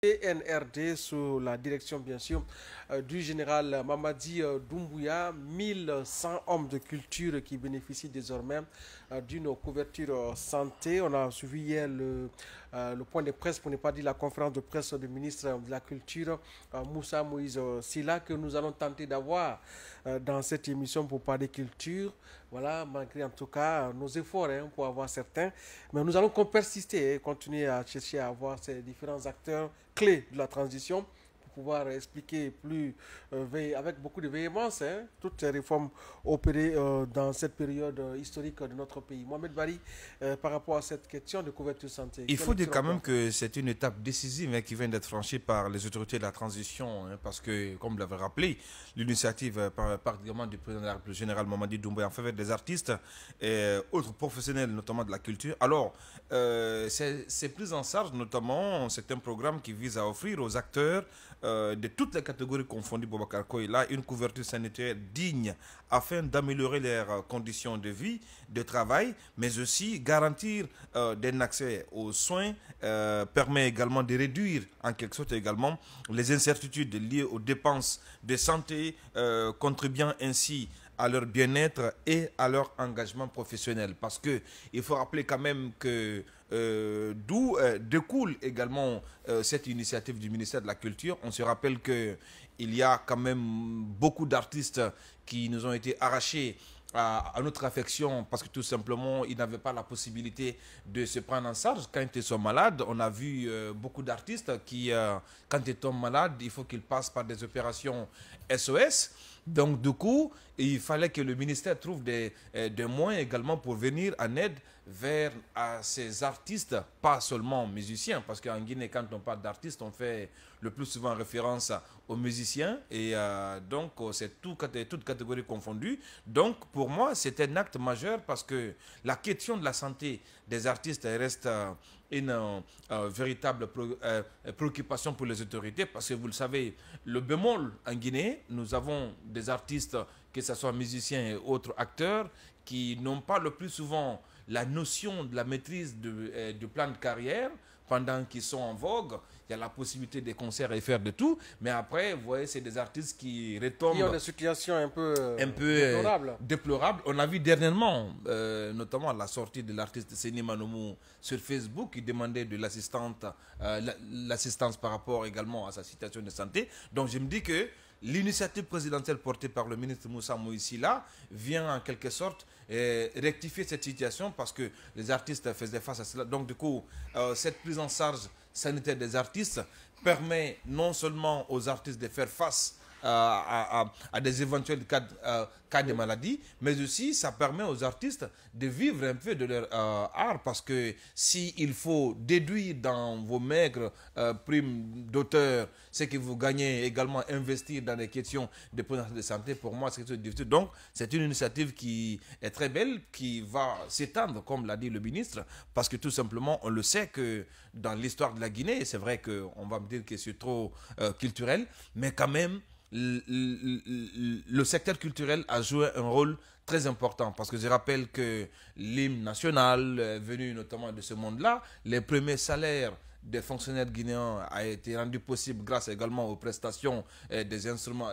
CNRD sous la direction bien sûr du général Mamadi Doumbouya, 1100 hommes de culture qui bénéficient désormais d'une couverture santé. On a suivi hier le point de presse, pour ne pas dire la conférence de presse du ministre de la Culture, Moussa Moïse Silla, que nous allons tenter d'avoir dans cette émission pour parler culture. Voilà, malgré en tout cas nos efforts pour avoir certains. Mais nous allons persister et continuer à chercher à avoir ces différents acteurs clés de la transition pour pouvoir expliquer avec beaucoup de véhémence toutes ces réformes opérées dans cette période historique de notre pays. Mohamed Bari, par rapport à cette question de couverture santé. Il faut dire quand même que c'est une étape décisive qui vient d'être franchie par les autorités de la transition, parce que, comme vous l'avez rappelé, l'initiative particulièrement du président de la République général Mamadi Doumbouya en faveur des artistes et autres professionnels, notamment de la culture. Alors, c'est pris en charge, notamment, c'est un programme qui vise à offrir aux acteurs de toutes les catégories confondues, Boubacar Koïla, une couverture sanitaire digne afin d'améliorer leurs conditions de vie, de travail, mais aussi garantir d'un accès aux soins, permet également de réduire en quelque sorte également les incertitudes liées aux dépenses de santé, contribuant ainsi à leur bien-être et à leur engagement professionnel. Parce qu'il faut rappeler quand même que d'où découle également cette initiative du ministère de la Culture. On se rappelle qu'il y a quand même beaucoup d'artistes qui nous ont été arrachés à notre affection parce que tout simplement ils n'avaient pas la possibilité de se prendre en charge quand ils sont malades. On a vu beaucoup d'artistes qui quand ils tombent malades il faut qu'ils passent par des opérations SOS. Donc du coup il fallait que le ministère trouve des moyens également pour venir en aide vers ces artistes, pas seulement musiciens, parce qu'en Guinée quand on parle d'artistes on fait le plus souvent référence aux musiciens et donc c'est toute catégorie confondue. Donc pour moi c'est un acte majeur parce que la question de la santé des artistes reste une véritable préoccupation pour les autorités parce que vous le savez, le bémol en Guinée, nous avons des artistes, que ce soit musiciens et autres acteurs, qui n'ont pas le plus souvent la notion de la maîtrise du plan de carrière pendant qu'ils sont en vogue. Il y a la possibilité des concerts et faire de tout, mais après, vous voyez, c'est des artistes qui retombent... Qui ont des situations un peu déplorables. On a vu dernièrement, notamment à la sortie de l'artiste Seni Manomou sur Facebook, qui demandait de l'assistance par rapport également à sa situation de santé. Donc je me dis que l'initiative présidentielle portée par le ministre Moussa Moïsila vient en quelque sorte rectifier cette situation parce que les artistes faisaient face à cela. Donc du coup, cette prise en charge sanitaire des artistes permet non seulement aux artistes de faire face à des éventuels cas de maladie, mais aussi ça permet aux artistes de vivre un peu de leur art parce que s'il faut déduire dans vos maigres primes d'auteur ce que vous gagnez, également investir dans les questions de prise de santé, pour moi c'est difficile. Donc c'est une initiative qui est très belle, qui va s'étendre comme l'a dit le ministre, parce que tout simplement on le sait que dans l'histoire de la Guinée, c'est vrai qu'on va me dire que c'est trop culturel, mais quand même le secteur culturel a joué un rôle très important parce que je rappelle que l'hymne national venu notamment de ce monde-là, les premiers salaires des fonctionnaires guinéens a été rendu possible grâce également aux prestations des instruments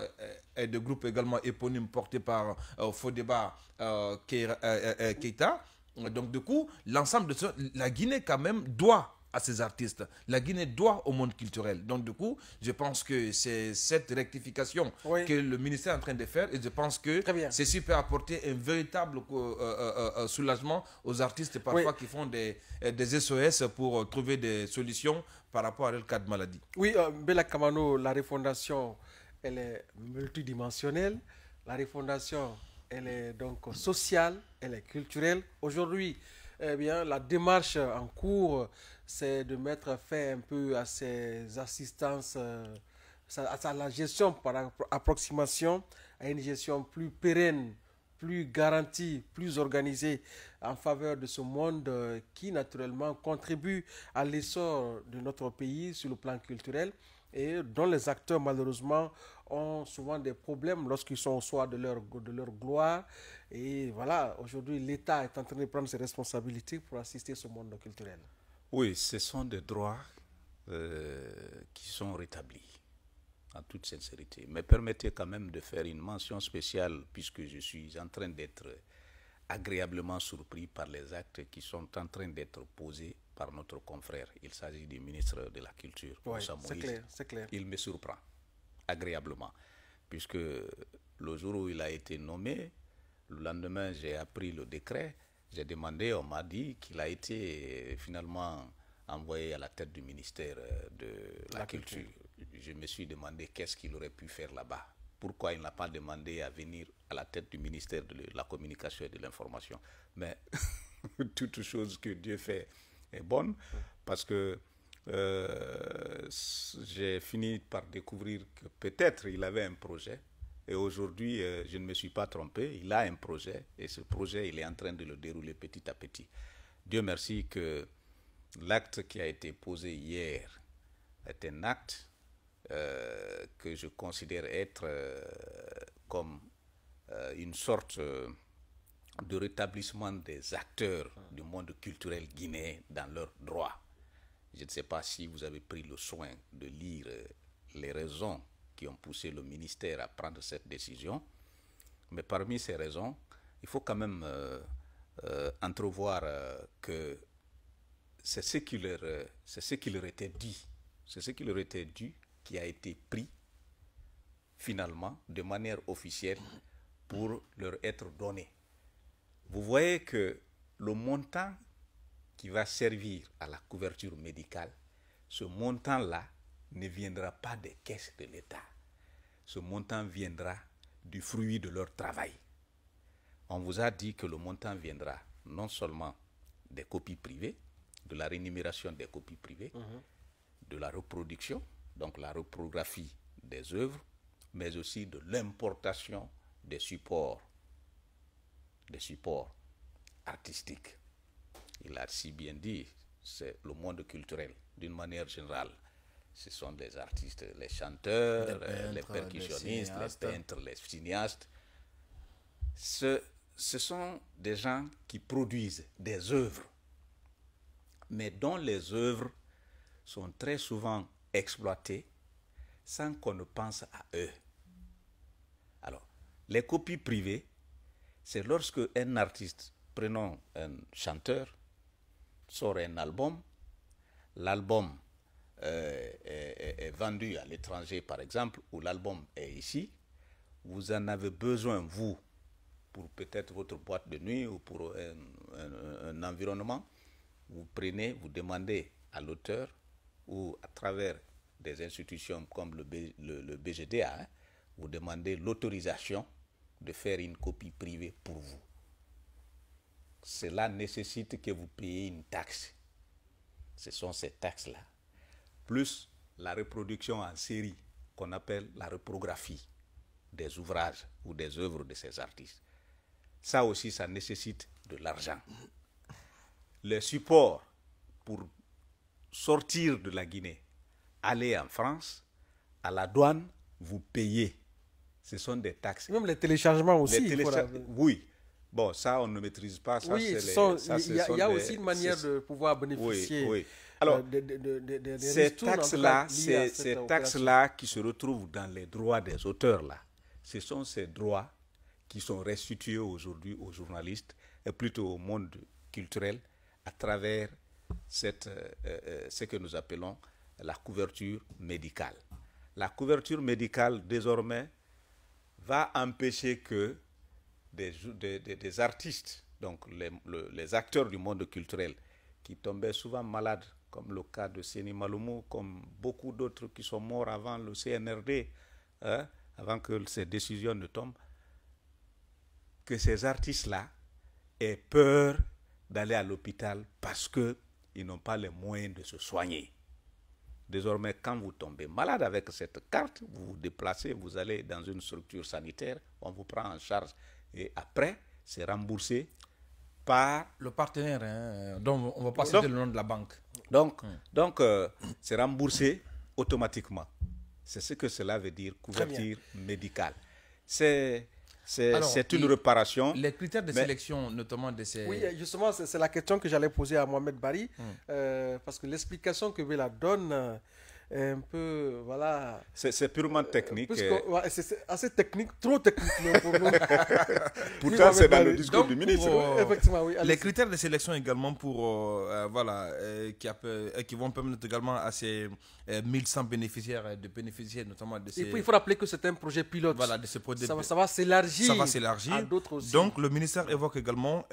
et de groupes également éponymes portés par Fodeba Keita. Donc du coup, l'ensemble de la Guinée quand même doit à ces artistes. La Guinée doit au monde culturel. Donc du coup, je pense que c'est cette rectification que le ministère est en train de faire et je pense que ceci peut apporter un véritable soulagement aux artistes parfois qui font des SOS pour trouver des solutions par rapport à leur cas de maladie. Oui, Bella Kamano, la refondation, elle est multidimensionnelle. La refondation, elle est donc sociale, elle est culturelle. Aujourd'hui, eh bien, la démarche en cours, c'est de mettre fin un peu à ces assistances, à la gestion par approximation, à une gestion plus pérenne, plus garantie, plus organisée en faveur de ce monde qui naturellement contribue à l'essor de notre pays sur le plan culturel et dont les acteurs malheureusement ont souvent des problèmes lorsqu'ils sont au soir de leur gloire. Et voilà, aujourd'hui l'État est en train de prendre ses responsabilités pour assister ce monde culturel. Oui, ce sont des droits qui sont rétablis, en toute sincérité. Mais permettez quand même de faire une mention spéciale, puisque je suis en train d'être agréablement surpris par les actes qui sont en train d'être posés par notre confrère. Il s'agit du ministre de la Culture, Oui, Moussa Moïse. c'est clair. Il me surprend agréablement, puisque le jour où il a été nommé, le lendemain, j'ai appris le décret, j'ai demandé, on m'a dit qu'il a été finalement envoyé à la tête du ministère de la Culture. Je me suis demandé qu'est-ce qu'il aurait pu faire là-bas. Pourquoi il n'a pas demandé à venir à la tête du ministère de la Communication et de l'Information. Mais toute chose que Dieu fait est bonne, parce que j'ai fini par découvrir que peut-être il avait un projet. Et aujourd'hui, je ne me suis pas trompé, il a un projet, et ce projet, il est en train de le dérouler petit à petit. Dieu merci que l'acte qui a été posé hier est un acte que je considère être comme une sorte de rétablissement des acteurs du monde culturel guinéen dans leurs droits. Je ne sais pas si vous avez pris le soin de lire les raisons qui ont poussé le ministère à prendre cette décision, mais parmi ces raisons, il faut quand même entrevoir que c'est ce qui leur était dit, c'est ce qui leur était dû qui a été pris finalement de manière officielle pour leur être donné. Vous voyez que le montant qui va servir à la couverture médicale, ce montant-là ne viendra pas des caisses de l'État. Ce montant viendra du fruit de leur travail. On vous a dit que le montant viendra non seulement des copies privées, de la rémunération des copies privées, de la reproduction, donc la reprographie des œuvres, mais aussi de l'importation des supports artistiques. Il a si bien dit, c'est le monde culturel, d'une manière générale. Ce sont des artistes, les chanteurs, les percussionnistes, les peintres, les cinéastes. Ce sont des gens qui produisent des œuvres, mais dont les œuvres sont très souvent exploitées sans qu'on ne pense à eux. Alors, les copies privées, c'est lorsque un artiste, prenons un chanteur, sort un album, l'album est vendu à l'étranger par exemple, ou l'album est ici, vous en avez besoin, vous, pour peut-être votre boîte de nuit ou pour un environnement, vous prenez, vous demandez à l'auteur ou à travers des institutions comme le BGDA, hein, vous demandez l'autorisation de faire une copie privée pour vous. Cela nécessite que vous payiez une taxe. Ce sont ces taxes-là, plus la reproduction en série qu'on appelle la reprographie des ouvrages ou des œuvres de ces artistes. Ça aussi, ça nécessite de l'argent. Les supports pour sortir de la Guinée, aller en France, à la douane, vous payez. Ce sont des taxes. Même les téléchargements aussi. Oui. Bon, ça, on ne maîtrise pas. Ça, oui, il y a aussi une manière de pouvoir bénéficier. Oui. Alors, ces taxes-là taxes qui se retrouvent dans les droits des auteurs, là, ce sont ces droits qui sont restitués aujourd'hui aux journalistes et plutôt au monde culturel à travers ce que nous appelons la couverture médicale. La couverture médicale, désormais, va empêcher que des artistes, donc les acteurs du monde culturel, qui tombaient souvent malades, comme le cas de Séni Maloumou, comme beaucoup d'autres qui sont morts avant le CNRD, hein, avant que ces décisions ne tombent, que ces artistes-là aient peur d'aller à l'hôpital parce qu'ils n'ont pas les moyens de se soigner. Désormais, quand vous tombez malade avec cette carte, vous vous déplacez, vous allez dans une structure sanitaire, on vous prend en charge et après, c'est remboursé par le partenaire, hein, dont on ne va pas citer le nom de la banque. Donc, c'est remboursé automatiquement. C'est ce que cela veut dire, couverture médicale. C'est une réparation. Les critères de sélection, notamment de ces... Oui, justement, c'est la question que j'allais poser à Mohamed Bari, parce que l'explication que Vela donne est un peu, voilà... C'est purement technique. C'est assez technique, trop technique pour nous. Pourtant, c'est dans le discours du ministre. Effectivement, oui. Les critères de sélection également qui vont permettre également à ces 1100 bénéficiaires de bénéficier notamment de ces... Et puis, il faut rappeler que c'est un projet pilote. Voilà, de ce projet. Ça va s'élargir. Ça va s'élargir. À d'autres aussi. Donc, le ministère évoque également,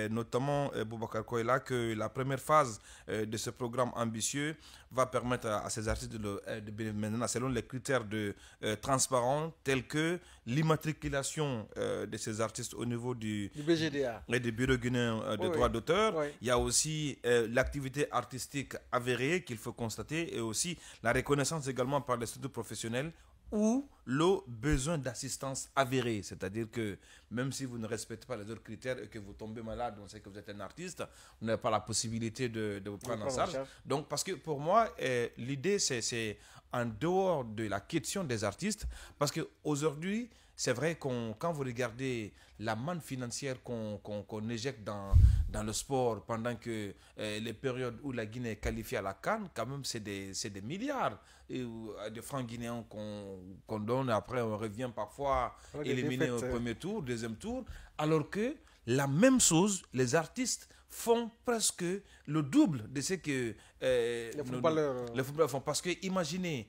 notamment Boubacar Koïla, que la première phase de ce programme ambitieux va permettre à ces artistes de bénéficier selon les critères de transparents tels que l'immatriculation de ces artistes au niveau du BGDA et du Bureau guinéen de droits d'auteur. Oui. Il y a aussi l'activité artistique avérée qu'il faut constater et aussi la reconnaissance également par les structures professionnelles ou le besoin d'assistance avérée. C'est-à-dire que même si vous ne respectez pas les autres critères et que vous tombez malade, on sait que vous êtes un artiste, vous n'avez pas la possibilité de vous prendre en charge. Donc, parce que pour moi, l'idée, c'est en dehors de la question des artistes, parce qu'aujourd'hui, c'est vrai quand vous regardez la manne financière qu'on éjecte dans le sport pendant que les périodes où la Guinée est qualifiée à la CAN, quand même c'est des milliards de francs guinéens qu'on donne. Après on revient parfois éliminé au premier tour, deuxième tour, alors que la même chose, les artistes font presque le double de ce que les footballeurs font. Parce que imaginez,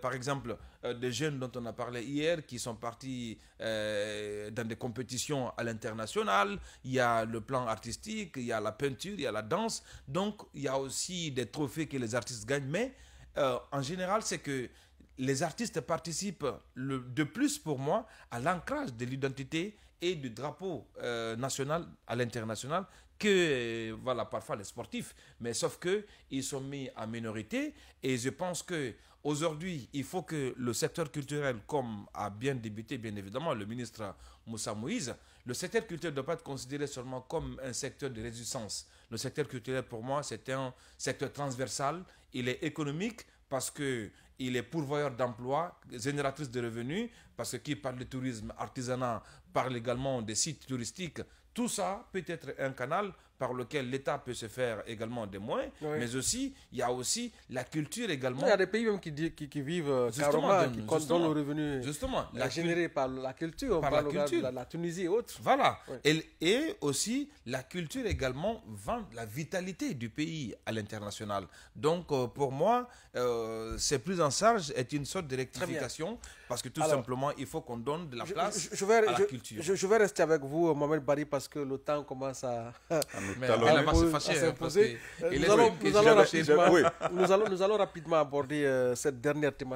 par exemple, des jeunes dont on a parlé hier qui sont partis dans des compétitions à l'international. Il y a le plan artistique, il y a la peinture, il y a la danse. Donc, il y a aussi des trophées que les artistes gagnent. Mais en général, c'est que les artistes participent de plus pour moi à l'ancrage de l'identité et du drapeau national à l'international que parfois les sportifs, mais sauf que ils sont mis en minorité et je pense que aujourd'hui il faut que le secteur culturel, comme a bien débuté bien évidemment le ministre Moussa Moïse, le secteur culturel ne doit pas être considéré seulement comme un secteur de résistance. Le secteur culturel pour moi c'est un secteur transversal, il est économique parce que il est pourvoyeur d'emplois, génératrice de revenus, parce que qui parle de tourisme, artisanat, parle également des sites touristiques. Tout ça peut être un canal par lequel l'État peut se faire également des moyens, mais aussi, il y a aussi la culture également. Il y a des pays même qui vivent carrément, qui comptent dans le revenu généré par la culture, par la Tunisie et autres. Voilà. Oui. Et aussi, la culture également vend la vitalité du pays à l'international. Donc, pour moi, cette prise en charge est une sorte de rectification parce que tout simplement, il faut qu'on donne de la place à la culture. Je vais rester avec vous, Mohamed Bari, parce que le temps commence à s'imposer. Nous allons rapidement aborder cette dernière thématique.